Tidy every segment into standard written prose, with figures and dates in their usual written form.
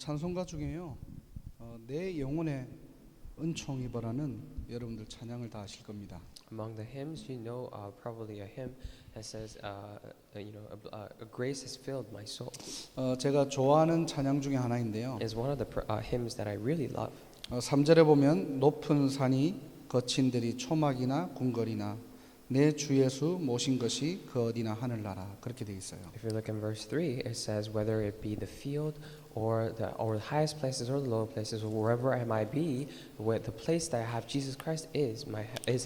찬송가 중에요. 내 영혼의 은총 입어라는 여러분들 찬양을 다 아실 겁니다. Among the hymns, you know probably a hymn that says, grace has filled my soul. 제가 좋아하는 찬양 중에 하나인데요. It's one of the hymns that I really love. 3절에 보면 높은 산이 거친 들이 초막이나 궁궐이나 내 주 예수 모신 것이 그 어디나 하늘나라 그렇게 돼 있어요. If you look in verse 3, it says, whether it be the field or the highest places or the low places or wherever I might be, where the place that I have Jesus Christ is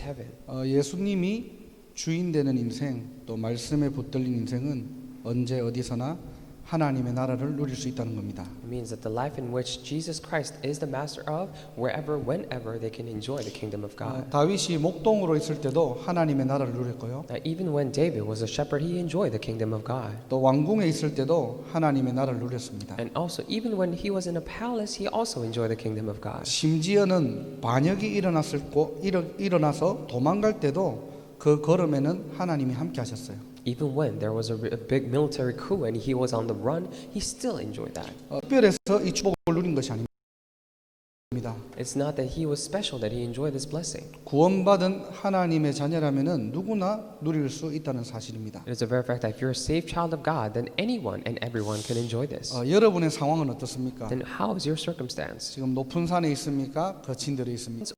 heaven. 예수님이 주인 되는 인생 또 말씀에 붙들린 인생은 언제 어디서나 하나님의 나라를 누릴 수 있다는 겁니다. It means that the life in which Jesus Christ is the master of, wherever, whenever they can enjoy the kingdom of God. 다윗이 목동으로 있을 때도 하나님의 나라를 누렸고요. Now, even when David was a shepherd, he enjoyed the kingdom of God. 또 왕궁에 있을 때도 하나님의 나라를 누렸습니다. And also, even when he was in a palace, he also enjoyed the kingdom of God. 심지어는 반역이 일어나서 도망갈 때도 그 걸음에는 하나님이 함께 하셨어요. Even when there was a big military coup and he was on the run, he still enjoyed that. 특별해서 이 축복을 누린 것이 아닙니다. It's not that he was special that he enjoyed this blessing. 구원받은 하나님의 자녀라면은 누구나 누릴 수 있다는 사실입니다. It is a very fact that if you're a saved child of God, then anyone and everyone can enjoy this. 여러분의 상황은 어떻습니까? Then how is your circumstance? 지금 높은 산에 있습니까? 거친 들에 있습니까?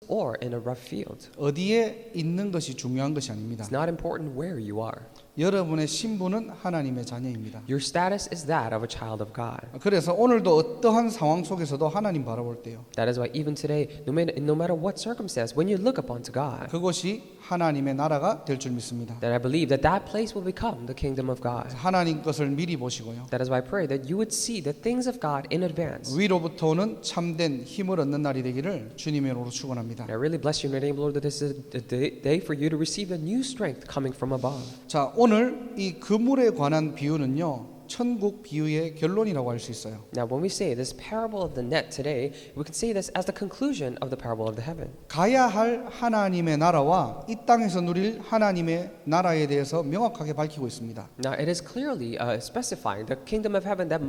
Or in a rough field? 어디에 있는 것이 중요한 것이 아닙니다. It's not important where you are. 여러분의 신분은 하나님의 자녀입니다. Your status is that of a child of God. 그래서 오늘도 어떠한 상황 속에서도 하나님 바라볼 때요. That is why even today, no matter what circumstance, when you look upon to God, 그것이 하나님의 나라가 될 줄 믿습니다. that I believe that that place will become the kingdom of God. 하나님 것을 미리 보시고요. That is why I pray that you would see the things of God in advance. 위로부터 오는 참된 힘을 얻는 날이 되기를 주님의 이름으로 축원합니다. I really bless you in the name, Lord, that this is the day for you to receive the new strength coming from above. 자, 오늘 이 그물에 관한 비유는요. 천국 비유의 결론이라고 할 수 있어요. Now, when we say this parable of the net today, we can say this as the conclusion of the parable of the heaven. 가야 할 하나님의 나라와 이 땅에서 누릴 하나님의 나라에 대해서 명확하게 밝히고 있습니다. Now, it is clearly specifying the kingdom of heaven that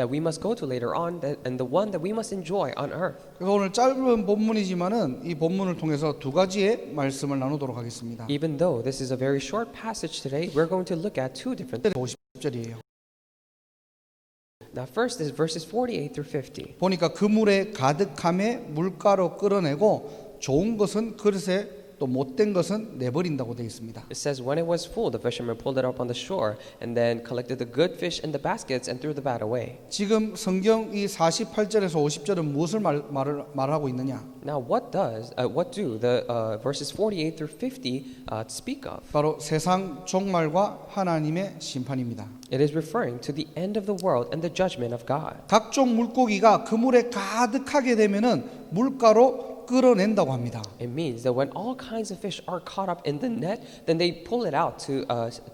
we must go to later on, and the one that we must enjoy on earth. 그래서 오늘 짧은 본문이지만은 이 본문을 통해서 두 가지의 말씀을 나누도록 하겠습니다. Even though this is a very short passage today, we're going to look at two different. 50절이에요. Now, first is verses 48 through 50. 보니까 그물에 가득함에 물가로 끌어내고 좋은 것은 그릇에 또 못된 것은 내버린다고 되어 있습니다. It says, when it was full, the fishermen pulled it up on the shore, and then collected the good fish in the baskets and threw the bad away. 지금 성경 이 48절에서 50절은 무엇을 말하고 있느냐? Now, what do the verses 48 through 50 speak of? 바로 세상 종말과 하나님의 심판입니다. It is referring to the end of the world and the judgment of God. 각종 물고기가 그물에 가득하게 되면은 물가로 끌어낸다고 합니다. It means that when all kinds of fish are caught up in the net, then they pull it out to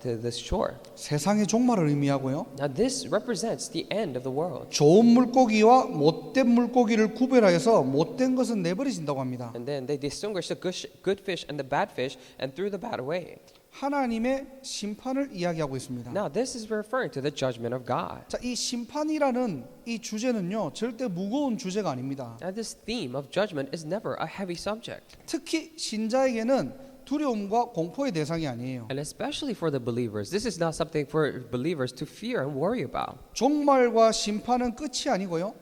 the shore. 세상의 종말을 의미하고요. Now, this represents the end of the world. 좋은 물고기와 못된 물고기를 구별하여서 못된 것은 내버려진다고 합니다. And then they distinguished the good fish and the bad fish and threw the bad away. 하나님의 심판을 이야기하고 있습니다. Now, this is referring to the judgment of God. 자, 이 심판이라는 이 주제는요, 절대 무거운 주제가 아닙니다. Now, this theme of judgment is never a heavy subject. 특히 신자에게는 두려움과 공포의 대상이 아니에요. And especially for the believers, this is not something for believers to fear and worry about. 종말과 심판은 끝이 아니고요.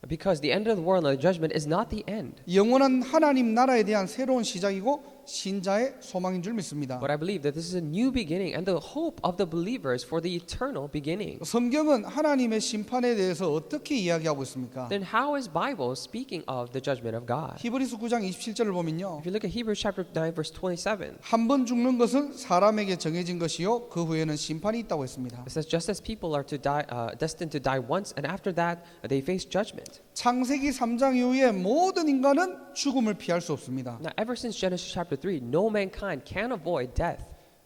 Because the end of the world and the judgment is not the end. 영원한 하나님 나라에 대한 새로운 시작이고 신자의 소망인 줄 믿습니다. But I believe that this is a new beginning and the hope of the believers for the eternal beginning. 성경은 하나님의 심판에 대해서 어떻게 이야기하고 있습니까? Then how is Bible speaking of the judgment of God? 히브리서 9장 27절을 보면요. If you look at Hebrews chapter 9 verse 27, 한 번 죽는 것은 사람에게 정해진 것이요 그 후에는 심판이 있다고 했습니다. it says just as people are to die, destined to die once, and after that they face judgment. 창세기 3장 이후에 모든 인간은 죽음을 피할 수 없습니다. Now, ever since Genesis chapter 3, no mankind can avoid death.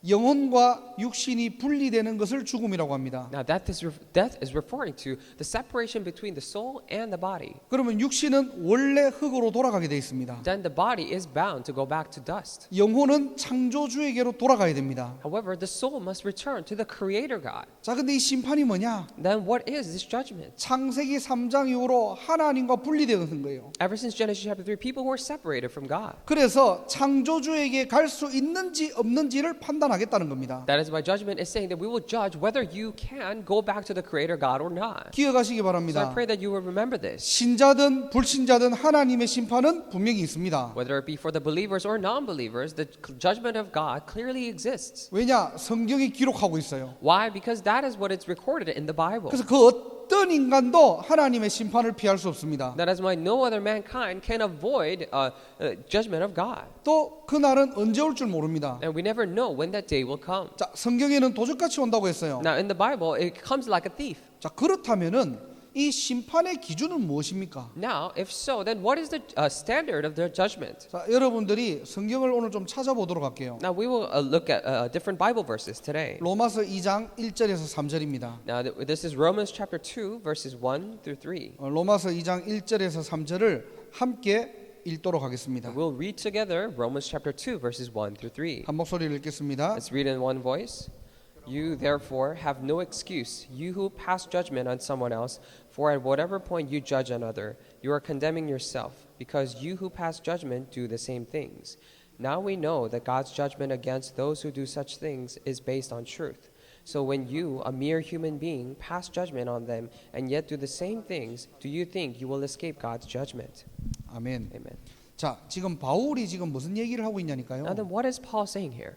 영혼과 육신이 분리되는 것을 죽음이라고 합니다. Now death is referring to the separation between the soul and the body. 그러면 육신은 원래 흙으로 돌아가게 되어 있습니다. Then the body is bound to go back to dust. 영혼은 창조주에게로 돌아가야 됩니다. However, the soul must return to the Creator God. 자, 근데 이 심판이 뭐냐? Then what is this judgment? 창세기 3장 이후로 하나님과 분리되는 거예요. Ever since Genesis chapter 3, people were separated from God. 그래서 창조주에게 갈 수 있는지 없는지를 판단하겠다는 겁니다. That is why judgment is saying that we will judge whether you can go back to the Creator God or not. 기억하시기 So I 바랍니다. pray that you will remember this. 신자든 불신자든 하나님의 심판은 분명히 있습니다. Whether it be for the believers or non-believers, the judgment of God clearly exists. 왜냐? 성경이 기록하고 있어요. Why? Because that is what is recorded in the Bible. 그래서 그 어떤 인간도 하나님의 심판을 피할 수 없습니다. That is why no other mankind can avoid judgment of God. 또 그날은 언제 올 줄 모릅니다. And we never know when that day will come. 자, 성경에는 도적같이 온다고 했어요. Now in the Bible, it comes like a thief. 자, 그렇다면은 이 심판의 기준은 무엇입니까? Now, if so, then what is the standard of their judgment? 자, 여러분들이 성경을 오늘 좀 찾아보도록 할게요. Now we will look at different Bible verses today. 로마서 2장 1절에서 3절입니다. Now this is Romans chapter 2 verses 1 through 3. 로마서 2장 1절에서 3절을 함께 읽도록 하겠습니다. We'll read together Romans chapter 2 verses 1 through 3. 한 목소리를 읽겠습니다. Let's read in one voice. You therefore have no excuse, you who pass judgment on someone else, for at whatever point you judge another, you are condemning yourself, because you who pass judgment do the same things. Now we know that God's judgment against those who do such things is based on truth. So when you, a mere human being, pass judgment on them and yet do the same things, do you think you will escape God's judgment? 아멘. Amen. 자, 지금 바울이 지금 무슨 얘기를 하고 있냐니까요. Now then, what is Paul saying here?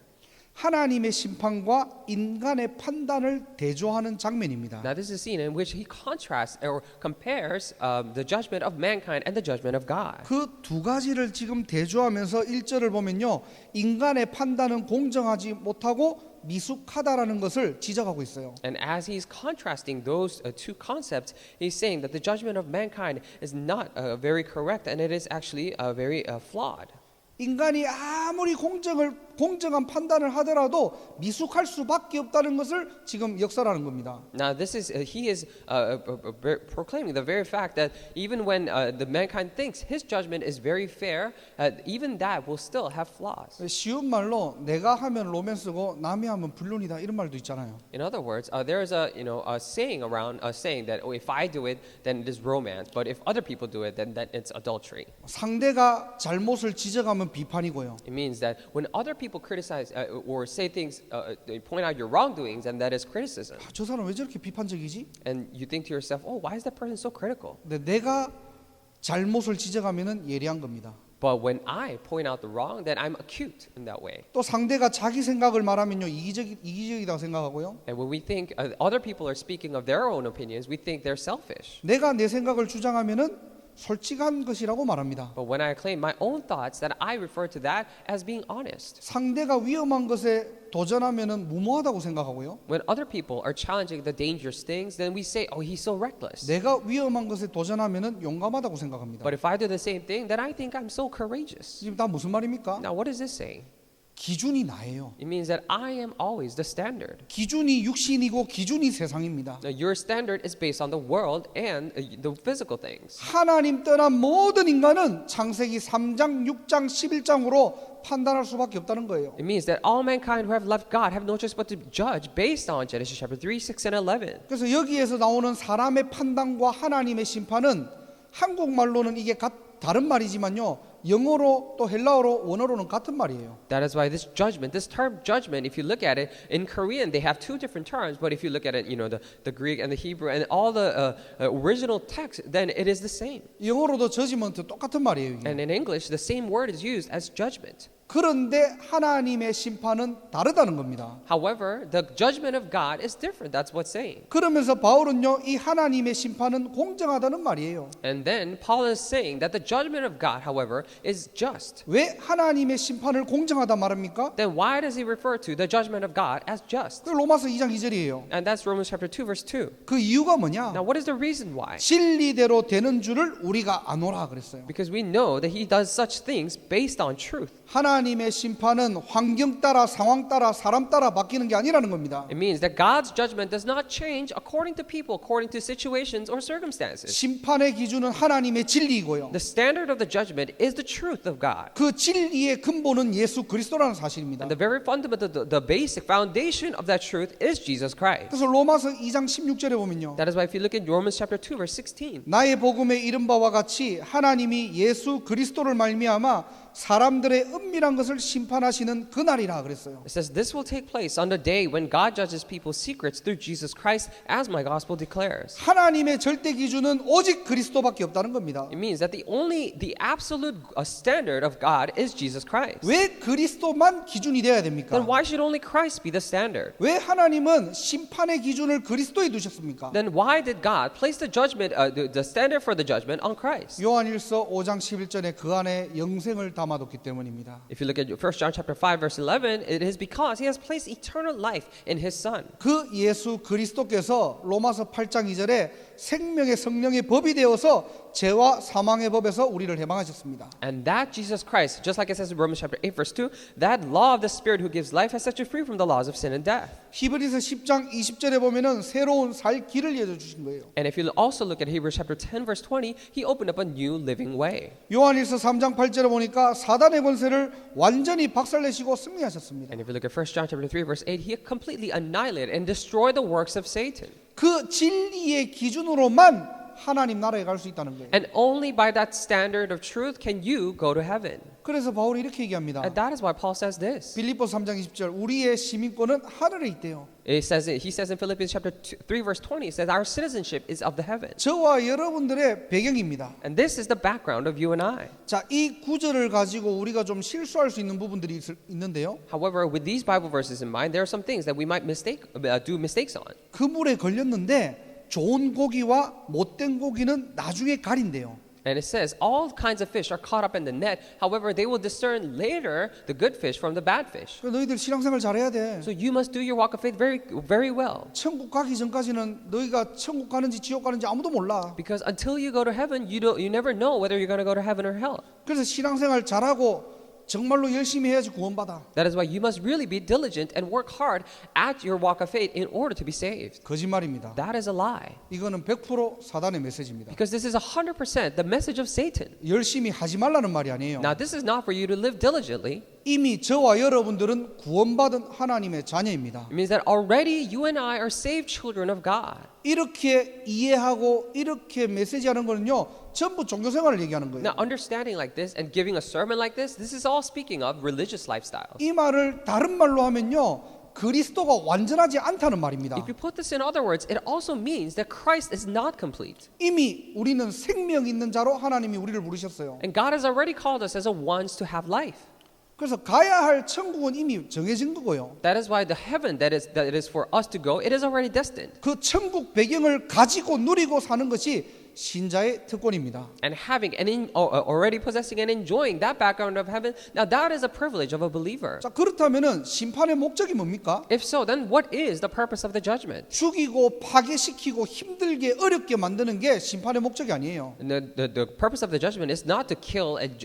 하나님의 심판과 인간의 판단을 대조하는 장면입니다. Now this is a scene in which he contrasts or compares the judgment of mankind and the judgment of God. 그 두 가지를 지금 대조하면서 1절을 보면요. 인간의 판단은 공정하지 못하고 미숙하다라는 것을 지적하고 있어요. And as he's contrasting those two concepts, he's saying that the judgment of mankind is not very correct and it is actually very flawed. 인간이 아무리 공정한 판단을 하더라도 미숙할 수밖에 없다는 것을 지금 역설하는 겁니다. Now this is he is proclaiming the very fact that even when the mankind thinks his judgment is very fair, even that will still have flaws. 쉬운 말로 내가 하면 로맨스고 남이 하면 불륜이다 이런 말도 있잖아요. In other words, there is a saying around saying that if I do it, then it is romance, but if other people do it, then that it's adultery. 상대가 잘못을 지적하면 비판이고요. It means that when other people criticize or say things, they point out your wrongdoings, and that is criticism. 저 사람 왜 저렇게 비판적이지? And you think to yourself, oh, why is that person so critical? 근데 내가 잘못을 지적하면은 예리한 겁니다. But when I point out the wrong, then I'm acute in that way. 또 상대가 자기 생각을 말하면요 이기적이다고 생각하고요. And when we think other people are speaking of their own opinions, we think they're selfish. 내가 내 생각을 주장하면은 솔직한 것이라고 말합니다. But when I claim my own thoughts, then I refer to that as being honest. 상대가 위험한 것에 도전하면은 무모하다고 생각하고요. When other people are challenging the dangerous things, then we say, oh, he's so reckless. 내가 위험한 것에 도전하면은 용감하다고 생각합니다. But if I do the same thing, then I think I'm so courageous. 지금 다 무슨 말입니까? Now, what is this saying? 기준이 나예요. It means that I am always the standard. 기준이 육신이고 기준이 세상입니다. Now, your standard is based on the world and the physical things. 하나님 떠난 모든 인간은 창세기 3장, 6장, 11장으로 판단할 수밖에 없다는 거예요. It means that all mankind who have left God have no choice but to judge based on Genesis chapter 3, 6, and 11. 그래서 여기에서 나오는 사람의 판단과 하나님의 심판은 한국말로는 이게 다른 말이지만요. 영어로 또 헬라어로 원어로는 같은 말이에요. That is why this judgment, this term judgment, if you look at it, in Korean they have two different terms, but if you look at it, the Greek and the Hebrew and all the original text, then it is the same. 영어로도 judgment 똑같은 말이에요. 이게. And in English, the same word is used as judgment. 그런데 하나님의 심판은 다르다는 겁니다. However, the judgment of God is different. That's what's saying. 그러면서 바울은요, 이 하나님의 심판은 공정하다는 말이에요. And then Paul is saying that the judgment of God, however, is just. 왜 하나님의 심판을 공정하다 말합니까? Then why does he refer to the judgment of God as just? 그 로마서 2장 2절이에요. And that's Romans chapter 2, verse 2. 그 이유가 뭐냐? Now, what is the reason why? 진리대로 되는 줄을 우리가 아노라 그랬어요. Because we know that he does such things based on truth. 하나님의 하나님의 심판은 환경 따라 상황 따라 사람 따라 바뀌는 게 아니라는 겁니다. It means that God's judgment does not change according to people, according to situations or circumstances. 심판의 기준은 하나님의 진리이고요. The standard of the judgment is the truth of God. 그 진리의 근본은 예수 그리스도라는 사실입니다. And the very fundamental, the basic foundation of that truth is Jesus Christ. 그래서 로마서 2장 16절에 보면요. That is why if you look at Romans chapter 2 verse 16, 나의 복음에 이른 바와 같이 하나님이 예수 그리스도를 말미암아 사람들의 은밀한 것을 심판하시는 그날이라 그랬어요. it says this will take place on the day when God judges people's secrets through Jesus Christ, as my gospel declares. 하나님의 절대 기준은 오직 그리스도밖에 없다는 겁니다. It means that the absolute standard of God is Jesus Christ. 왜 그리스도만 기준이 돼야 됩니까? Then why should only Christ be the standard? 왜 하나님은 심판의 기준을 그리스도에 두셨습니까? Then why did God place the judgment, the standard for the judgment on Christ? 요한일서 5장 11절에 그 안에 영생을 담아뒀기 때문입니다. If you look at 1 John chapter 5 verse 11, it is because he has placed eternal life in his son. 그 예수 그리스도께서 로마서 8장 2절에 생명의 성령의 법이 되어서 죄와 사망의 법에서 우리를 해방하셨습니다. And that Jesus Christ, just like it says in Romans chapter 8 verse 2, that law of the Spirit who gives life has set you free from the laws of sin and death. 히브리서 10장 20절에 보면은 새로운 살 길을 열어 주신 거예요. And if you also look at Hebrews chapter 10 verse 20, he opened up a new living way. 요한일서 3장 8절에 보니까 사단의 권세를 완전히 박살내시고 승리하셨습니다. And if you look at 1 John chapter 3 verse 8, he completely annihilated and destroyed the works of Satan. 그 진리의 기준으로만 하나님 나라에 갈 수 있다는 거예요. And only by that standard of truth can you go to heaven. 그래서 바울이 이렇게 얘기합니다. And that is why Paul says this. 빌립보 3장 20절 우리의 시민권은 하늘에 있대요. He says in Philippians chapter 3 verse 20, it says our citizenship is of the heaven. 저와 여러분들의 배경입니다. And this is the background of you and I. 자, 이 구절을 가지고 우리가 좀 실수할 수 있는 부분들이 있는데요. However, with these Bible verses in mind, there are some things that we might do mistakes on. 그물에 걸렸는데 좋은 고기와 못된 고기는 나중에 가린대요. And it says all kinds of fish are caught up in the net. However, they will discern later the good fish from the bad fish. 그래서 너희들 신앙생활 잘해야 돼. So you must do your walk of faith very well. 천국 가기 전까지는 너희가 천국 가는지 지옥 가는지 아무도 몰라. Because until you go to heaven, you never know whether you're going to go to heaven or hell. 그래서 신앙생활 잘하고 정말로 열심히 해야지 구원받아. That is why you must really be diligent and work hard at your walk of faith in order to be saved. 거짓말입니다. That is a lie. 이거는 100% 사단의 메시지입니다. Because this is 100% the message of Satan. 열심히 하지 말라는 말이 아니에요. Now, this is not for you to live diligently. 이미 저와 여러분들은 구원받은 하나님의 자녀입니다. It means that already you and I are saved children of God. 이렇게 이해하고 이렇게 메시지하는 거는요 전부 종교 생활을 얘기하는 거예요. Now, understanding like this and giving a sermon like this is all speaking of religious lifestyles. 이 말을 다른 말로 하면요 그리스도가 완전하지 않다는 말입니다. If you put this in other words, it also means that Christ is not complete. 이미 우리는 생명 있는 자로 하나님이 우리를 부르셨어요. And God has already called us as a ones to have life. 그래서 가야 할 천국은 이미 정해진 거고요. That is why the heaven that is for us to go, it is already destined. 그 천국 배경을 가지고 누리고 사는 것이 신자의 특권입니다. And having already possessing and enjoying that background of heaven, now that is a privilege of a believer. 자 그렇다면은 심판의 목적이 뭡니까? If so, then what is the purpose of the judgment? 죽이고 파괴시키고 힘들게 어렵게 만드는 게 심판의 목적이 아니에요. And the purpose of the judgment is not to kill and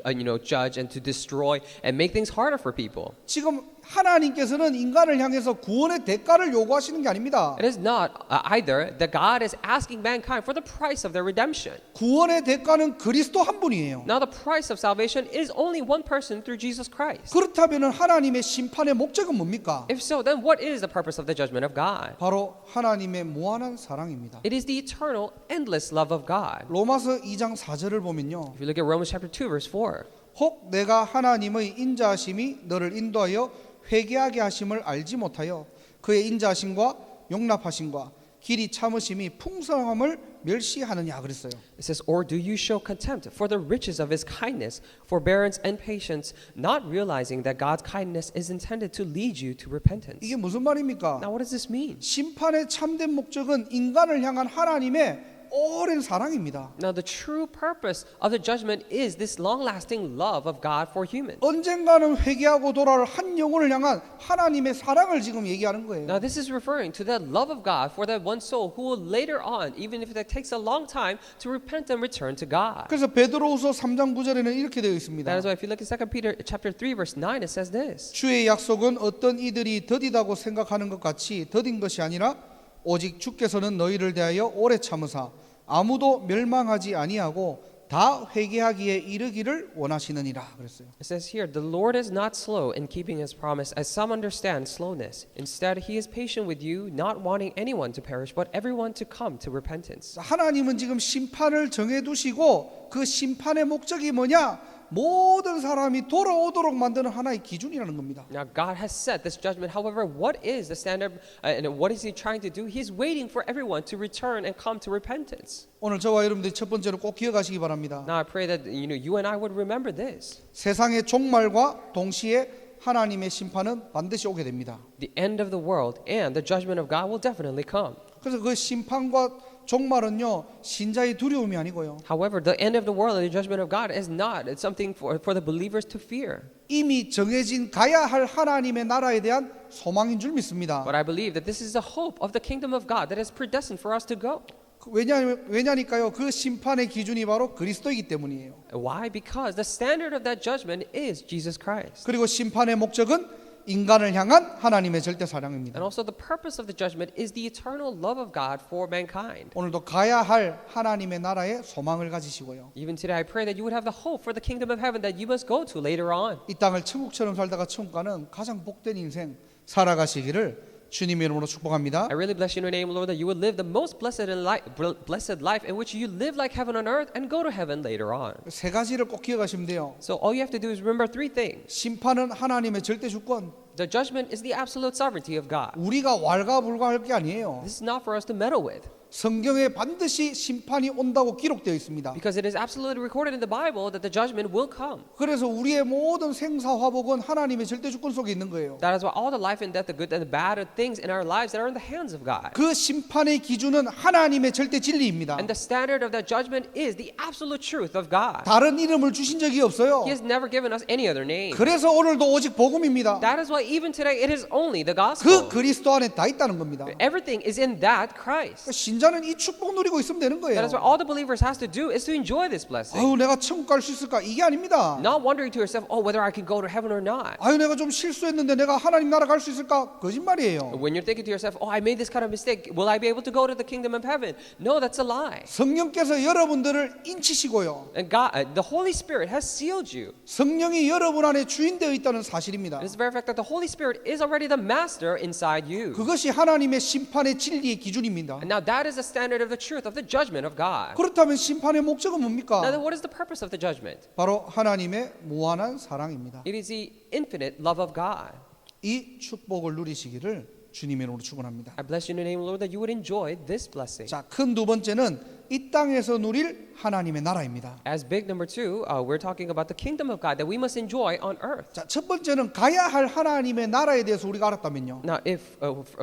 judge and to destroy and make things harder for people. 지금 하나님께서는 인간을 향해서 구원의 대가를 요구하시는 게 아닙니다. It is not either that God is asking mankind for the price of their redemption. 구원의 대가는 그리스도 한 분이에요. Now the price of salvation is only one person through Jesus Christ. 그렇다면 하나님의 심판의 목적은 뭡니까? If so, then what is the purpose of the judgment of God? 바로 하나님의 무한한 사랑입니다. It is the eternal, endless love of God. 로마서 2장 4절을 보면요. If you look at Romans chapter 2 verse 4, 혹 내가 하나님의 인자하심이 너를 인도하여 회개하게 하심을 알지 못하여 그의 인자하심과 용납하심과 길이 참으심이 풍성함을 멸시하느냐 그랬어요. it says, or do you show contempt for the riches of his kindness, forbearance and patience, not realizing that God's kindness is intended to lead you to repentance? 이게 무슨 말입니까? Now what does this mean? 심판의 참된 목적은 인간을 향한 하나님의 오랜 사랑입니다. Now, the true purpose of the judgment is this long-lasting love of God for humans. 언젠가는 회개하고 돌아올 한 영혼을 향한 하나님의 사랑을 지금 얘기하는 거예요. Now, this is referring to the love of God for that one soul who will later on, even if that takes a long time, to repent and return to God. 그래서 베드로후서 3장 9절에는 이렇게 되어 있습니다. That is why if you look at 2 Peter chapter 3 verse 9, it says this. 주의 약속은 어떤 이들이 더디다고 생각하는 것 같이 더딘 것이 아니라 오직 주께서는 너희를 대하여 오래 참으사 아무도 멸망하지 아니하고 다 회개하기에 이르기를 원하시느니라 그랬어요. It says here, the Lord is not slow in keeping his promise, as some understand slowness. Instead, he is patient with you, not wanting anyone to perish, but everyone to come to repentance. 하나님은 지금 심판을 정해두시고 그 심판의 목적이 뭐냐? 모든 사람이 돌아오도록 만드는 하나의 기준이라는 겁니다. Now, God has set this judgment. However, what is the standard and what is he trying to do? He's waiting for everyone to return and come to repentance. 오늘 저와 여러분들이 첫 번째로 꼭 기억하시기 바랍니다. Now, I pray that you and I would remember this. 세상의 종말과 동시에 하나님의 심판은 반드시 오게 됩니다. The end of the world and the judgment of God will definitely come. 그래서 그 심판과 종말은요 신자의 두려움이 아니고요. However, the end of the world and the judgment of God is not. It's something for the believers to fear. 이미 정해진 가야 할 하나님의 나라에 대한 소망인 줄 믿습니다. But I believe that this is the hope of the kingdom of God that is predestined for us to go. 왜냐니까요 그 심판의 기준이 바로 그리스도이기 때문이에요. Why? Because the standard of that judgment is Jesus Christ. 그리고 심판의 목적은 인간을 향한 하나님의 절대 사랑입니다. And also the purpose of the judgment is the eternal love of God for mankind. 오늘도 가야 할 하나님의 나라에 소망을 가지시고요. Even today I pray that you would have the hope for the kingdom of heaven that you must go to later on. 이 땅을 천국처럼 살다가 천국 가는 가장 복된 인생 살아가시기를 주님의 이름으로 축복합니다. I really bless you in your name, Lord, that you would live the most blessed life in which you live like heaven on earth and go to heaven later on. 세 가지를 꼭 기억하시면 돼요. So all you have to do is remember three things. 심판은 하나님의 절대 주권. The judgment is the absolute sovereignty of God. 우리가 왈가불가할 게 아니에요. This is not for us to meddle with. 성경에 반드시 심판이 온다고 기록되어 있습니다. Because it is absolutely recorded in the Bible that the judgment will come. 그래서 우리의 모든 생사화복은 하나님의 절대 주권 속에 있는 거예요. That is why all the life and death, the good and the bad things in our lives that are in the hands of God. 그 심판의 기준은 하나님의 절대 진리입니다. And the standard of that judgment is the absolute truth of God. 다른 이름을 주신 적이 없어요. He has never given us any other name. 그래서 오늘도 오직 복음입니다. That is why even today it is only the 그 gospel. 그리스도 안에 다 있다는 겁니다. Everything is in that Christ. 신자는 이 축복 누리고 있으면 되는 거예요. That is what all the believers has to do is to enjoy this blessing. 아유 내가 천국 갈 수 있을까? 이게 아닙니다. Not wondering to yourself, oh, whether I can go to heaven or not. 아유 내가 좀 실수했는데 내가 하나님 나라 갈 수 있을까? 거짓말이에요. When you're thinking to yourself, oh, I made this kind of mistake, will I be able to go to the kingdom of heaven? No, that's a lie. 성령께서 여러분들을 인치시고요. And God, the Holy Spirit has sealed you. 성령이 여러분 안에 주인 되어 있다는 사실입니다. It is the very fact that the Holy Spirit is already the master inside you. 그것이 하나님의 심판의 진리의 기준입니다. And now that is the standard of the truth of the judgment of God. 그렇다면 심판의 목적은 뭡니까? Now then, what is the purpose of the judgment? 바로 하나님의 무한한 사랑입니다. It is the infinite love of God. 이 축복을 누리시기를 주님의 이름으로 축원합니다. I bless you in the name of the Lord that you would enjoy this blessing. 자, 큰 두 번째는 이 땅에서 누릴 하나님의 나라입니다. As big number two, we're talking about the kingdom of God that we must enjoy on earth. 자, 첫 번째는 가야 할 하나님의 나라에 대해서 우리가 알았다면요. Now, if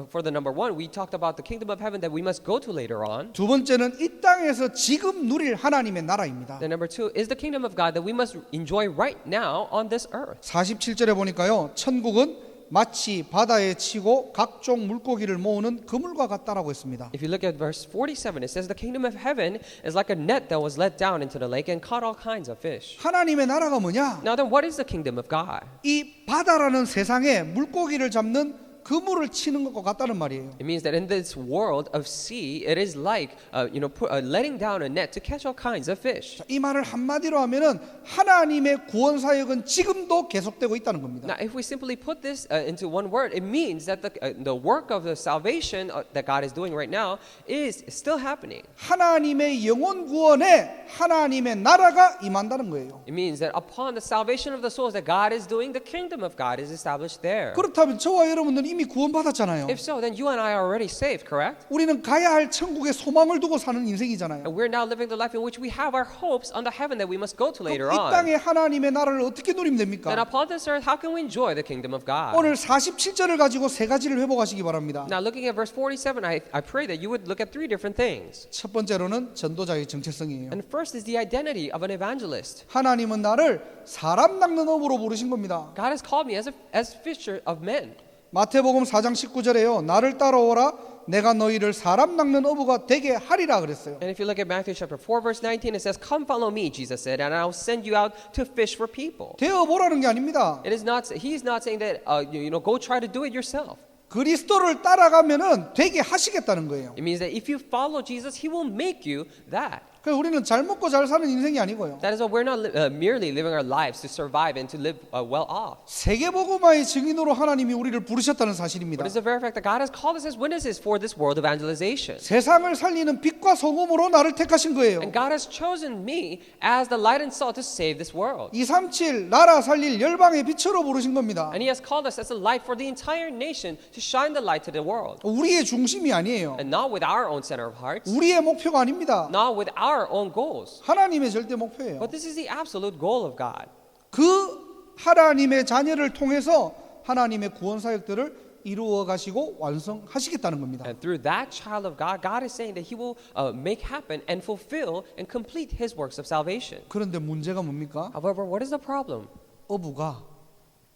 for the number one, we talked about the kingdom of heaven that we must go to later on. 두 번째는 이 땅에서 지금 누릴 하나님의 나라입니다. Then number two is the kingdom of God that we must enjoy right now on this earth. 47절에 보니까요. 천국은 마치 바다에 치고 각종 물고기를 모으는 그물과 같다라고 했습니다. If you look at verse 47, it says the kingdom of heaven is like a net that was let down into the lake and caught all kinds of fish. 하나님의 나라가 뭐냐? Now then, what is the kingdom of God? 이 바다라는 세상에 물고기를 잡는 그물을 치는 것과 같다는 말이에요. It means that in this world of sea, it is like letting down a net to catch all kinds of fish. 자, 이 말을 한마디로 하면은 하나님의 구원 사역은 지금도 계속되고 있다는 겁니다. Now, if we simply put this into one word, it means that the work of the salvation that God is doing right now is still happening. 하나님의 영혼 구원에 하나님의 나라가 임한다는 거예요. It means that upon the salvation of the souls that God is doing, the kingdom of God is established there. 그렇다면 저와 여러분들은 이미 구원받았잖아요. If so, then you and I are already saved, correct? 우리는 가야 할 천국에 소망을 두고 사는 인생이잖아요. And we're now living the life in which we have our hopes on the heaven that we must go to later 이 on. 땅에 하나님의 나라를 어떻게 누리면 됩니까? Then upon this earth, how can we enjoy the kingdom of God? 오늘 47절을 가지고 세 가지를 회복하시기 바랍니다. Now looking at verse 47, I pray that you would look at three different things. 첫 번째로는 전도자의 정체성이에요. And first is the identity of an evangelist. 하나님은 나를 사람 낚는 업으로 부르신 겁니다. God has called me as fisher of men. 마태복음 4장 19절에요. 나를 따라오라 내가 너희를 사람 낚는 어부가 되게 하리라 그랬어요. And if you look at Matthew chapter 4 verse 19, it says, "Come follow me," Jesus said, "and I'll send you out to fish for people." 되어 보라는 게 아닙니다. It is not. He's not saying that go try to do it yourself. 그리스도를 따라가면은 되게 하시겠다는 거예요. It means that if you follow Jesus, He will make you that. 그래서 우리는 잘 먹고 잘 사는 인생이 아니고요. That is why we're not merely living our lives to survive and to live well off. 세계복음화의 증인으로 하나님이 우리를 부르셨다는 사실입니다. But it's the very fact that God has called us as witnesses for this world evangelization. 세상을 살리는 빛과 소금으로 나를 택하신 거예요. And God has chosen me as the light and salt to save this world. 237 나라 살릴 열방의 빛으로 부르신 겁니다. And He has called us as a light for the entire nation to shine the light to the world. 우리의 중심이 아니에요. And not with our own center of hearts, 우리의 목표가 아닙니다. not with our own goals. 하나님의 절대 목표예요. But this is the absolute goal of God. 그 하나님의 자녀를 통해서 하나님의 구원 사역들을 이루어 가시고 완성하시겠다는 겁니다. And through that child of God, God is saying that He will make happen and fulfill and complete His works of salvation. 그런데 문제가 뭡니까? However, what is the problem? 어부가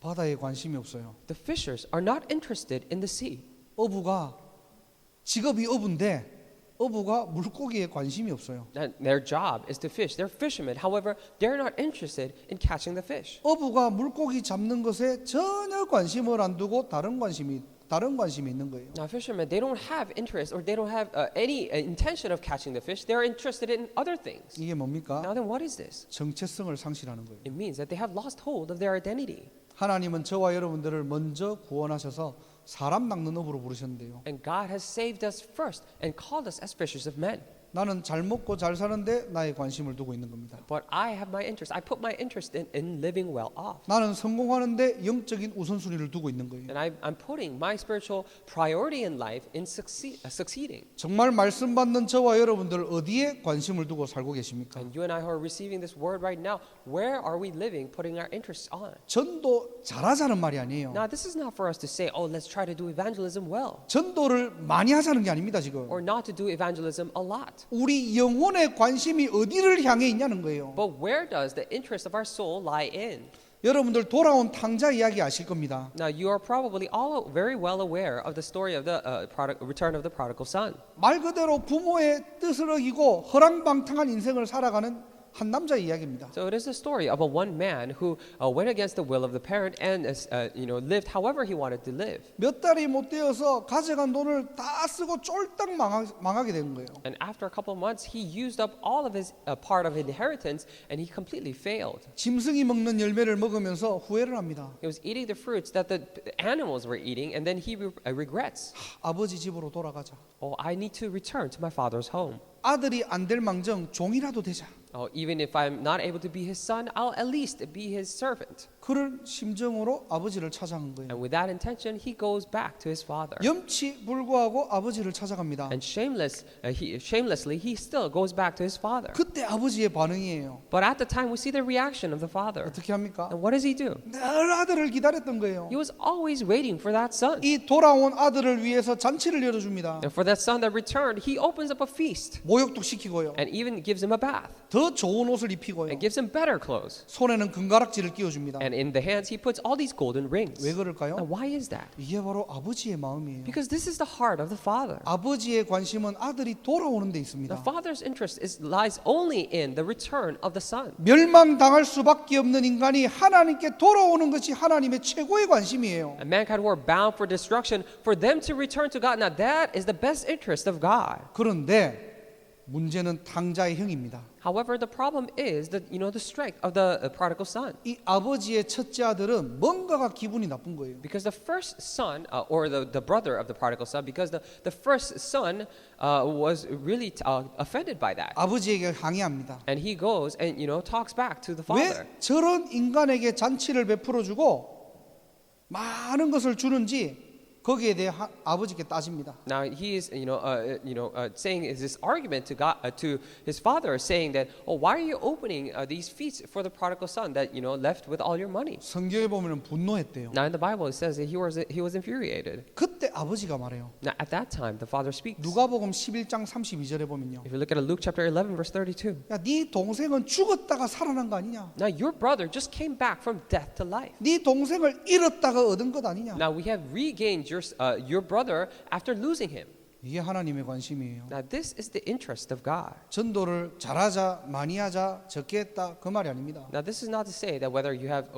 바다에 관심이 없어요. The fishers are not interested in the sea. 어부가 직업이 어부인데 어부가 물고기에 관심이 없어요. And their job is to fish. They're fishermen. However, they're not interested in catching the fish. 어부가 물고기 잡는 것에 전혀 관심을 안 두고 다른 관심이 있는 거예요. Now, fishermen, they don't have interest or they don't have any intention of catching the fish. They're interested in other things. 이게 뭡니까? Now, then what is this? 정체성을 상실하는 거예요. It means that they have lost hold of their identity. 하나님은 저와 여러분들을 먼저 구원하셔서 사람 낚는 업으로 부르셨는데요. And God has saved us first and called us as fishers of men. 나는 잘 먹고 잘 사는데 나의 관심을 두고 있는 겁니다. But I have my interest. I put my interest in living well off. 나는 성공하는데 영적인 우선순위를 두고 있는 거예요. And I'm putting my spiritual priority in life in succeeding. 정말 말씀 받는 저와 여러분들 어디에 관심을 두고 살고 계십니까? And you and I who are receiving this word right now, where are we living, putting our interests on? 전도 잘하자는 말이 아니에요. Now, this is not for us to say, oh, let's try to do evangelism well, 전도를 많이 하자는 게 아닙니다, 지금. or not to do evangelism a lot. 우리 영혼의 관심이 어디를 향해 있냐는 거예요. But where does the interest of our soul lie in? 여러분들 돌아온 탕자 이야기 아실 겁니다. Now, you are probably all very well aware of the story of the return of the prodigal son. 말 그대로 부모의 뜻을 어기고 허랑방탕한 인생을 살아가는 한 남자의 이야기입니다. So it is the story of a one man who went against the will of the parent and lived however he wanted to live. 몇 달이 못 되어서 가져간 돈을 다 쓰고 쫄딱 망하게 된 거예요. And after a couple of months, he used up all of his part of inheritance, and he completely failed. 짐승이 먹는 열매를 먹으면서 후회를 합니다. He was eating the fruits that the animals were eating, and then he regrets. 아버지 집으로 돌아가자. Oh, I need to return to my father's home. 아들이 안 될 망정 종이라도 되자. Oh, even if I'm not able to be his son, I'll at least be his servant. 그런 심정으로 아버지를 찾아간 거예요. And with that intention, he goes back to his father. 염치 불구하고 아버지를 찾아갑니다. And shamelessly, he still goes back to his father. 그때 아버지의 반응이에요. But at the time, we see the reaction of the father. 어떻게 합니까? And what does he do? 늘 아들을 기다렸던 거예요. He was always waiting for that son. 이 돌아온 아들을 위해서 잔치를 열어줍니다. And for that son that returned, he opens up a feast 모욕도 시키고요. and even gives him a bath 더 좋은 옷을 입히고요. and gives him better clothes. 손에는 금가락지를 끼워줍니다. And in the hands, he puts all these golden rings. 왜 그럴까요? Now, why is that? 이게 바로 아버지의 마음이에요. Because this is the heart of the father. 아버지의 관심은 아들이 돌아오는 데 The 있습니다. father's interest lies only in the return of the son. 멸망당할 수밖에 없는 인간이 하나님께 돌아오는 것이 하나님의 최고의 관심이에요. And mankind who are bound for destruction, for them to return to God, now that is the best interest of God. 그런데 문제는 탕자의 형입니다. However, the problem is the strength of the prodigal son. 이 아버지의 첫째 아들은 뭔가가 기분이 나쁜 거예요. Because the first son, or the brother of the prodigal son, because the first son was really offended by that. 아버지에게 항의합니다. And he goes and talks back to the 왜 father. 저런 인간에게 잔치를 베풀어 주고 많은 것을 주는지 거기에 대해 아버지께 따집니다. Now he is, saying is this argument to God, to his father, saying that, oh, why are you opening these feasts for the prodigal son that left with all your money? 성경에 보면은 분노했대요. Now in the Bible it says that he was infuriated. 그때 아버지가 말해요. Now at that time the father speaks. 누가복음 11장 32절에 보면요. If you look at Luke chapter 11 verse 32. 야, 네 동생은 죽었다가 살아난 거 아니냐? Now your brother just came back from death to life. 네 동생을 잃었다가 얻은 것 아니냐? Now we have regained your brother after losing him. 이게 하나님의 관심이에요. Now this is the interest of God. 전도를 잘하자, 많이 하자, 적게 했다 그 말이 아닙니다. Now this is not to say that whether you have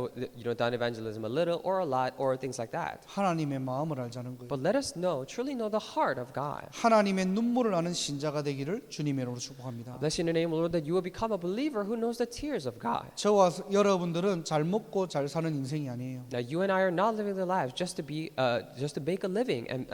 done evangelism a little or a lot or things like that. 하나님의 마음을 알자는 거예요. But let us truly know the heart of God. 하나님의 눈물을 아는 신자가 되기를 주님의 이름으로 축복합니다. Bless you in the name of the Lord that you will become a believer who knows the tears of God. 저와 여러분들은 잘 먹고 잘 사는 인생이 아니에요. Now you and I are not living their lives just to make a living and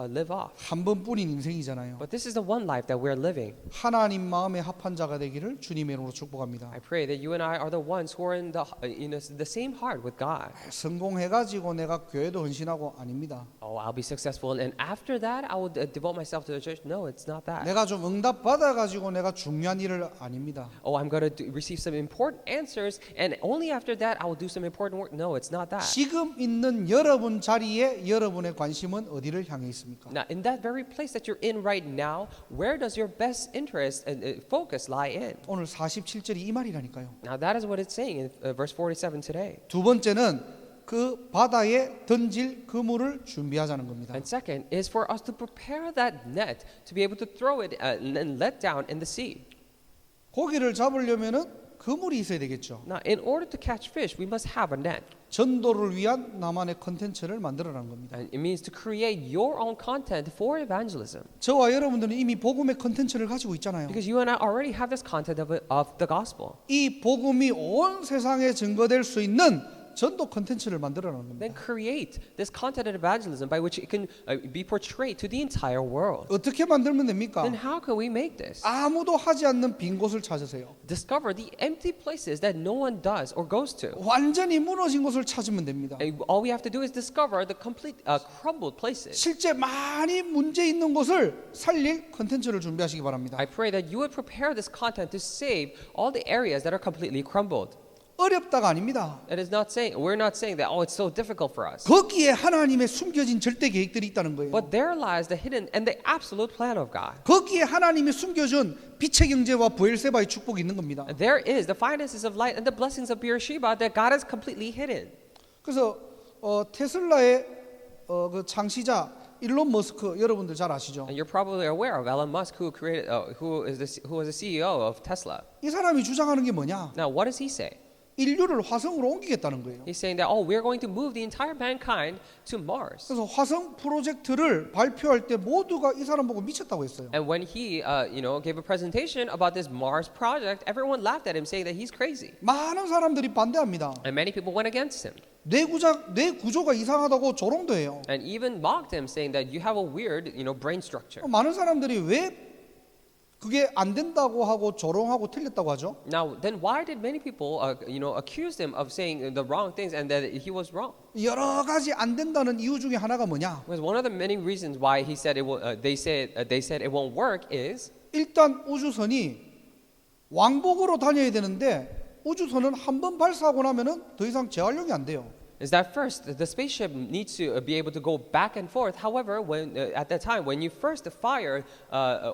live off. 한 번뿐인 인생이잖아요. But this is the one life that we're living. 하나님 마음에 합한 자가 되기를 주님의 이름으로 축복합니다. I pray that you and I are the ones who are in the same heart with God. 성공해가지고 내가 교회도 헌신하고 아닙니다. Oh, I'll be successful, and after that, I will devote myself to the church. No, it's not that. 내가 좀 응답 받아가지고 내가 중요한 일을 아닙니다. Oh, I'm going to receive some important answers, and only after that, I will do some important work. No, it's not that. 지금 있는 여러분 자리에 여러분의 관심은 어디를 향해 있습니까? Now, in that very place that you're in right now, where does your best interest and focus lie in? 오늘 47절이 이 말이라니까요. Now, that is what it's saying in verse 47 today. 두 번째는 그 바다에 던질 그물을 준비하자는 겁니다. And second is for us to prepare that net to be able to throw it and let down in the sea. 고기를 잡으려면은 그물이 있어야 되겠죠. Now, in order to catch fish, we must have a net. 전도를 위한 나만의 컨텐츠를 만들어라는 겁니다. And it means to create your own content for evangelism. 저와 여러분들은 이미 복음의 컨텐츠를 가지고 있잖아요. Because you and I already have this content of the gospel. 이 복음이 온 세상에 증거될 수 있는 전도 컨텐츠를 만들어라는 겁니다. Then create this content of evangelism by which it can be portrayed to the entire world. 어떻게 만들면 됩니까? Then how can we make this? 아무도 하지 않는 빈 곳을 찾으세요. Discover the empty places that no one does or goes to. 완전히 무너진 곳을 찾으면 됩니다. And all we have to do is discover the complete crumbled places. 실제 많이 문제 있는 곳을 살릴 컨텐츠를 준비하시기 바랍니다. I pray that you would prepare this content to save all the areas that are completely crumbled. 어렵다가 아닙니다. It is not saying we're not saying that it's so difficult for us. 거기에 하나님의 숨겨진 절대 계획들이 있다는 거예요. But there lies the hidden and the absolute plan of God. 거기에 하나님이 숨겨준 빛의 경제와 부엘세바의 축복이 있는 겁니다. And there is the finances of light and the blessings of Beersheba that God has completely hidden. 그래서 테슬라의 그 창시자 일론 머스크 여러분들 잘 아시죠? And you're probably aware of Elon Musk, who was the CEO of Tesla. 이 사람이 주장하는 게 뭐냐? Now, what does he say? 인류를 화성으로 옮기겠다는 거예요. He's saying that we're going to move the entire mankind to Mars. 그래서 화성 프로젝트를 발표할 때 모두가 이 사람 보고 미쳤다고 했어요. And when he, gave a presentation about this Mars project, everyone laughed at him, saying that he's crazy. 많은 사람들이 반대합니다. And many people went against him, 뇌 구조가 이상하다고 조롱도 해요. and even mocked him, saying that you have a weird, brain structure. 많은 사람들이 왜 그게 안 된다고 하고 조롱하고 틀렸다고 하죠? Now, then why did many people, accuse him of saying the wrong things and that he was wrong? 여러 가지 안 된다는 이유 중에 하나가 뭐냐? Because one of the many reasons why he said it will, they said it won't work is 일단 우주선이 왕복으로 다녀야 되는데 우주선은 한 번 발사하고 나면은 더 이상 재활용이 안 돼요. is that first the spaceship needs to be able to go back and forth. However, when at that time when you first fire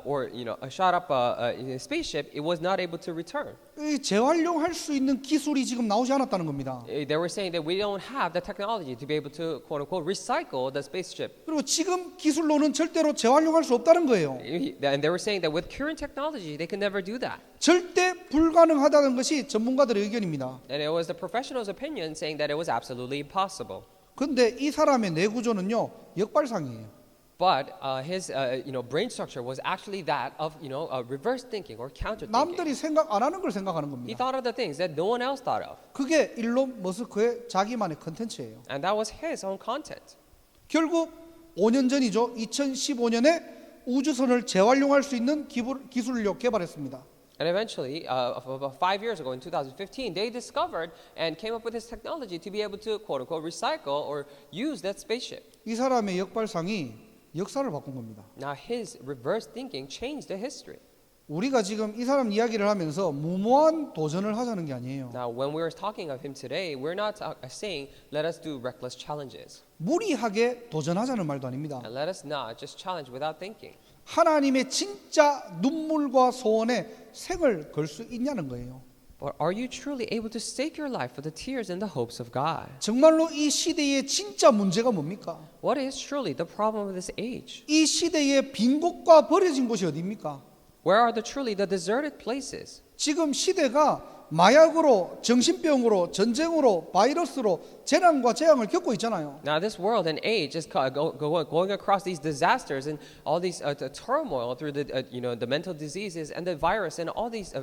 or shot up a spaceship, it was not able to return. 이 재활용할 수 있는 기술이 지금 나오지 않았다는 겁니다. They were saying that we don't have the technology to be able to quote unquote recycle the spaceship. 그리고 지금 기술로는 절대로 재활용할 수 없다는 거예요. And they were saying that with current technology, they can never do that. 절대 불가능하다는 것이 전문가들의 의견입니다. And it was the professionals' opinion saying that it was absolutely impossible. 근데 이 사람의 뇌 구조는요 역발상이에요. But his brain structure was actually that of reverse thinking or counter thinking. 남들이 생각 안 하는 걸 생각하는 He 겁니다. thought of the things that no one else thought of, 그게 일론 머스크의 자기만의 컨텐츠예요. and that was his own content. 결국 5년 전이죠. 2015년에 우주선을 재활용할 수 있는 기술을 개발했습니다. And eventually, about 5 years ago in 2015, they discovered and came up with this technology to be able to quote unquote recycle or use that spaceship. 이 사람의 역발상이 역사를 바꾼 겁니다. Now his reverse thinking changed the history. 우리가 지금 이 사람 이야기를 하면서 무모한 도전을 하자는 게 아니에요. Now when we're talking of him today, we're not saying let us do reckless challenges. 무리하게 도전하자는 말도 아닙니다. And let us not just challenge without thinking. 하나님의 진짜 눈물과 소원에 생을 걸 수 있냐는 거예요. But are you truly able to stake your life for the tears and the hopes of God? 정말로 이 시대의 진짜 문제가 뭡니까? What is truly the problem of this age? 이 시대의 빈 곳과 버려진 곳이 어디입니까? Where are truly the deserted places? 지금 시대가 마약으로, 정신병으로, 전쟁으로, 바이러스로 재난과 재앙을 겪고 있잖아요. Now this world and age is going across these disasters and all these turmoil through the mental diseases and the virus and all these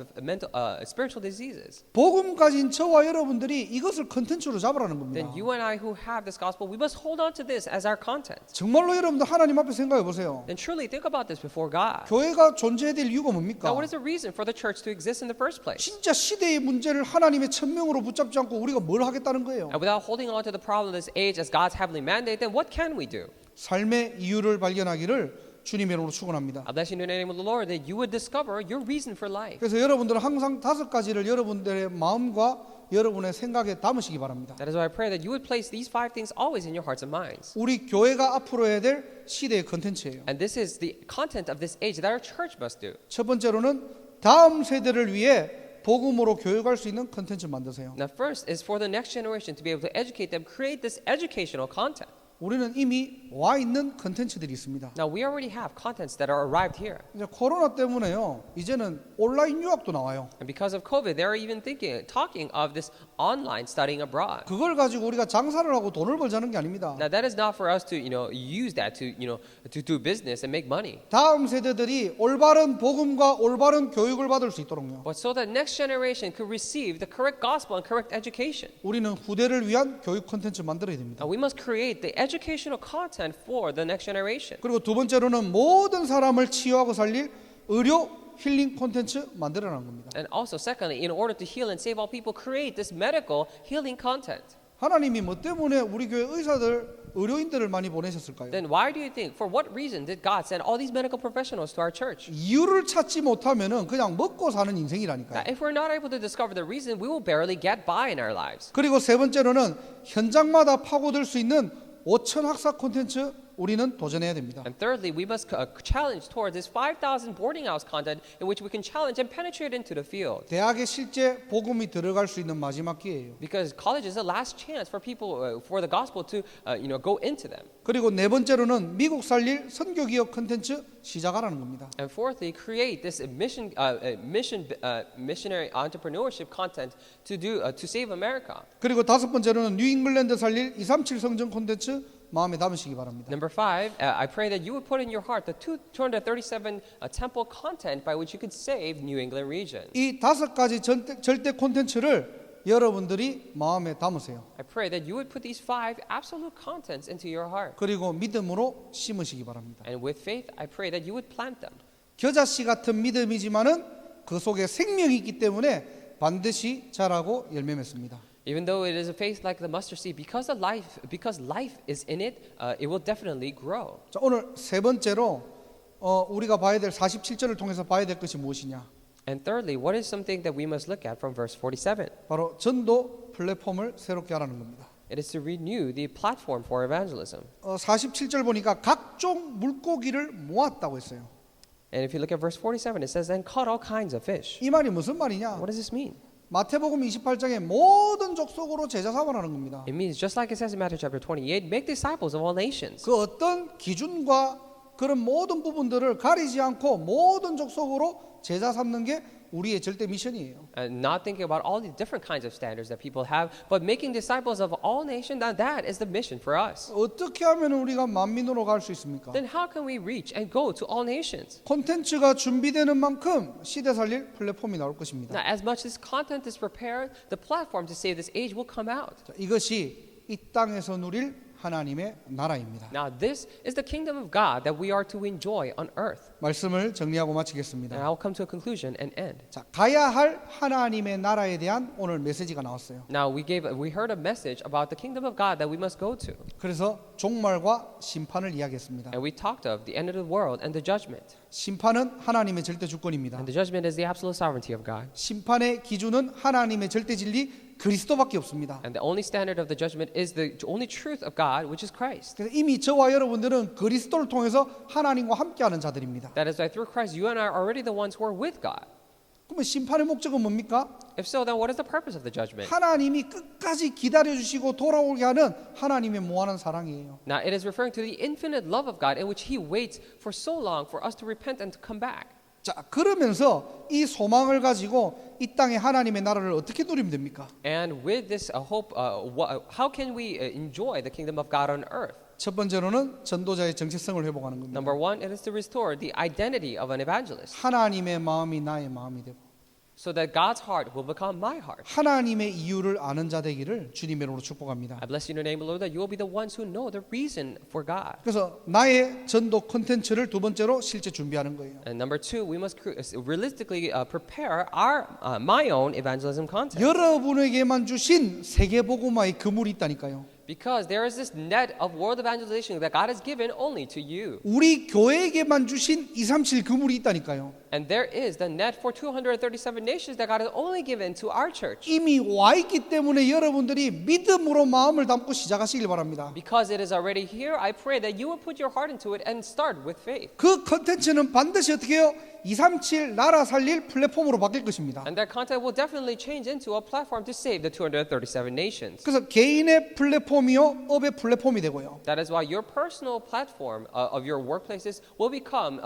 spiritual diseases. 복음 가진 저와 여러분들이 이것을 컨텐츠로 잡으라는 겁니다. Then you and I who have this gospel, we must hold on to this as our content. 정말로 여러분들 하나님 앞에 생각해 보세요. Then truly think about this before God. 교회가 존재해야 될 이유가 뭡니까? Now what is the reason for the church to exist in the first place? 진짜 시대의 문제를 하나님의 천명으로 붙잡지 않고 우리가 뭘 하겠다는 거예요. And without holding on to the problem of this age as God's heavenly mandate, then what can we do? 삶의 이유를 발견하기를 주님의 이름으로 축원합니다. I bless you in the name of the Lord that you would discover your reason for life. 그래서 여러분들은 항상 5가지를 여러분들의 마음과 여러분의 생각에 담으시기 바랍니다. That is why I pray that you would place these 5 things always in your hearts and minds. 우리 교회가 앞으로 해야 될 시대의 컨텐츠예요. And this is the content of this age that our church must do. 첫 번째로는 다음 세대를 위해 복음으로 교육할 수 있는 컨텐츠 만드세요. Now first is for the next generation to be able to educate them, create this educational content. 우리는 이미 와 있는 컨텐츠들이 있습니다. Now we already have contents that are arrived here. 이제 코로나 때문에요. 이제는 온라인 유학도 나와요. And because of COVID, they're even talking of this online studying abroad. 그걸 가지고 우리가 장사를 하고 돈을 벌자는 게 아닙니다. Now that is not for us to use that to to do business and make money. 다음 세대들이 올바른 복음과 올바른 교육을 받을 수 있도록요. But so that next generation could receive the correct gospel and correct education. 우리는 후대를 위한 교육 콘텐츠 만들어야 됩니다. Now we must create the educational content for the next generation. 그리고 두 번째로는 모든 사람을 치유하고 살릴 의료 힐링 콘텐츠 만들어라는 겁니다. And also secondly, in order to heal and save all people, create this medical healing content. 하나님이 뭐 때문에 우리 교회 의사들, 의료인들을 많이 보내셨을까요? Then why do you think, for what reason did God send all these medical professionals to our church? 이유를 찾지 못하면은 그냥 먹고 사는 Now, 인생이라니까요. if we're not able to discover the reason, we will barely get by in our lives. 그리고 세 번째로는 현장마다 파고들 수 있는 5,000 학사 콘텐츠 우리는 도전해야 됩니다. And thirdly, we must challenge towards this 5,000 boarding house content in which we can challenge and penetrate into the field. 대학에 실제 복음이 들어갈 수 있는 마지막 기회예요. Because college is the last chance for people, for the gospel to go into them. 그리고 네 번째로는 미국 살릴 선교 기업 콘텐츠 시작하라는 겁니다. And fourthly, create this missionary entrepreneurship content to save America. 그리고 다섯 번째로는 뉴잉글랜드 살릴 237 성전 콘텐츠 마음에 담으시기 바랍니다. Number 5, I pray that you would put in your heart the 237 temple content by which you could save New England region. 이 5가지 절대 콘텐츠를 여러분들이 마음에 담으세요. I pray that you would put these 5 absolute contents into your heart. 그리고 믿음으로 심으시기 바랍니다. And with faith, I pray that you would plant them. 겨자씨 같은 믿음이지만은 그 속에 생명이 있기 때문에 반드시 자라고 열매 맺습니다. Even though it is a faith like the mustard seed, because life is in it, it will definitely grow. 자, 오늘 세 번째로 우리가 봐야 될 47절을 통해서 봐야 될 것이 무엇이냐? And thirdly, what is something that we must look at from verse 47? 바로 전도 플랫폼을 새롭게 하라는 겁니다. It is to renew the platform for evangelism. 47절 보니까 각종 물고기를 모았다고 했어요. And if you look at verse 47, it says, "And caught all kinds of fish." 이 말이 무슨 말이냐? What does this mean? 마태복음 28장에 모든 족속으로 제자 삼으라는 겁니다. It means just like it says in Matthew chapter 28, make disciples of all nations. 그 어떤 기준과 그런 모든 부분들을 가리지 않고 모든 족속으로 제자 삼는 게 우리의 절대 미션이에요. And not thinking about all the different kinds of standards that people have, but making disciples of all nations, that is the mission for us. 어떻게 하면 우리가 만민으로 갈 수 있습니까? Then how can we reach and go to all nations? 콘텐츠가 준비되는 만큼 시대 살릴 플랫폼이 나올 것입니다. Now, as much as content is prepared, the platform to save this age will come out. 자, 이것이 이 땅에서 누릴 하나님의 나라입니다. Now, this is the kingdom of God that we are to enjoy on earth. 말씀을 정리하고 And 마치겠습니다. I'll come to a conclusion and end. 자, 가야 할 하나님의 나라에 대한 오늘 메시지가 나왔어요. Now, we heard a message about the kingdom of God that we must go to. 그래서 종말과 심판을 이야기했습니다. And we talked of the end of the world and the judgment. 심판은 하나님의 절대 주권입니다. And the judgment is the absolute sovereignty of God. 심판의 기준은 하나님의 절대 진리 그리스도밖에 없습니다. And the only standard of the judgment is the only truth of God, which is Christ. 그래서 이미 저와 여러분들은 그리스도를 통해서 하나님과 함께하는 자들입니다. That is why through Christ, you and I are already the ones who are with God. 그러면 심판의 목적은 뭡니까? If so, then what is the purpose of the judgment? 하나님이 끝까지 기다려주시고 돌아오게 하는 하나님의 무한한 사랑이에요. Now, it is referring to the infinite love of God in which He waits for so long for us to repent and to come back. 자, 그러면서 이 소망을 가지고 이 땅에 하나님의 나라를 어떻게 누리면 됩니까? And with this hope, how can we enjoy the kingdom of God on earth? 첫 번째로는 전도자의 정체성을 회복하는 겁니다. Number one, it is to restore the identity of an evangelist 하나님의 마음이 나의 마음이 되고 so that God's heart will become my heart. 하나님의 이유를 아는 자 되기를 주님의 이름으로 축복합니다. I bless you in the name of the Lord that you will be the ones who know the reason for God. 그래서 나의 전도 콘텐츠를 두 번째로 실제 준비하는 거예요. And number two, we must realistically prepare my own evangelism content. 여러분에게만 주신 세계복음화의 그물이 있다니까요. Because there is this net of world evangelization that God has given only to you. 우리 교회에게만 주신 237 그물이 있다니까요. And there is the net for 237 nations that God has only given to our church. 이미 와 있기 때문에 여러분들이 믿음으로 마음을 담고 시작하시길 바랍니다. Because it is already here, I pray that you will put your heart into it and start with faith. 그 컨텐츠는 반드시 어떻게 해요? 237 나라 살릴 플랫폼으로 바뀔 것입니다. And that content will definitely change into a platform to save the 237 nations. 그래서 개인의 플랫폼이요, 업의 플랫폼이 되고요. That is why your personal platform of your workplaces will become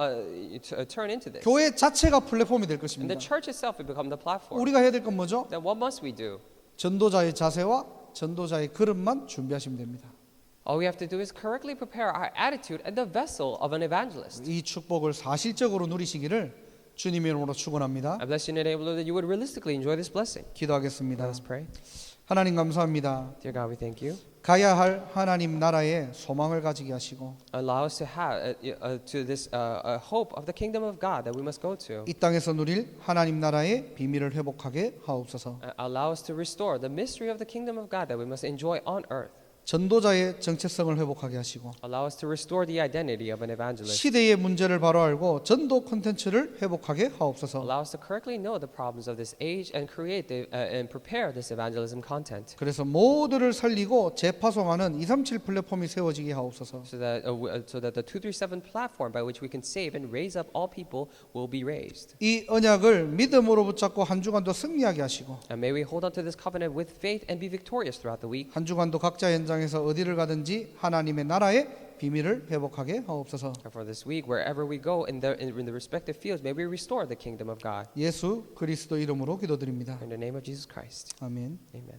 turn into this. 교회 자체가 플랫폼이 될 And 것입니다. the church itself will become the platform. 우리가 해야 될 건 뭐죠? Then what must we do? 전도자의 자세와 전도자의 그릇만 준비하시면 됩니다. All we have to do is correctly prepare our attitude and the vessel of an evangelist. 이 축복을 사실적으로 누리시기를 주님의 이름으로 축원합니다. I bless you in the name of the Lord that you would realistically enjoy this blessing. 기도하겠습니다. Let us pray. 하나님 감사합니다. Dear God, we thank you. 가야 할 하나님 나라에 소망을 가지게 하시고 Allow us to have to this hope of the kingdom of God that we must go to. 이 땅에서 누릴 하나님 나라의 비밀을 회복하게 하옵소서. Allow us to restore the mystery of the kingdom of God that we must enjoy on earth. 전도자의 정체성을 회복하게 하시고 Allow us to restore the identity of an evangelist. 시대의 문제를 바로 알고 전도 콘텐츠를 회복하게 하옵소서. Allow us to correctly know the problems of this age and create and prepare this evangelism content. 그래서 모두를 살리고 재파송하는 237 플랫폼이 세워지게 하옵소서. So that the 237 platform by which we can save and raise up all people will be raised. 이 언약을 믿음으로 붙잡고 한 주간도 승리하게 하시고 And may we hold on to this covenant with faith and be victorious throughout the week. 한 주간도 각자 현장에서 어디를 가든지 하나님의 나라의 비밀을 회복하게 하옵소서. And for this week, wherever we go in the respective fields, may we restore the kingdom of God. 예수 그리스도 이름으로 기도드립니다. In the name of Jesus Christ. 아멘. Amen.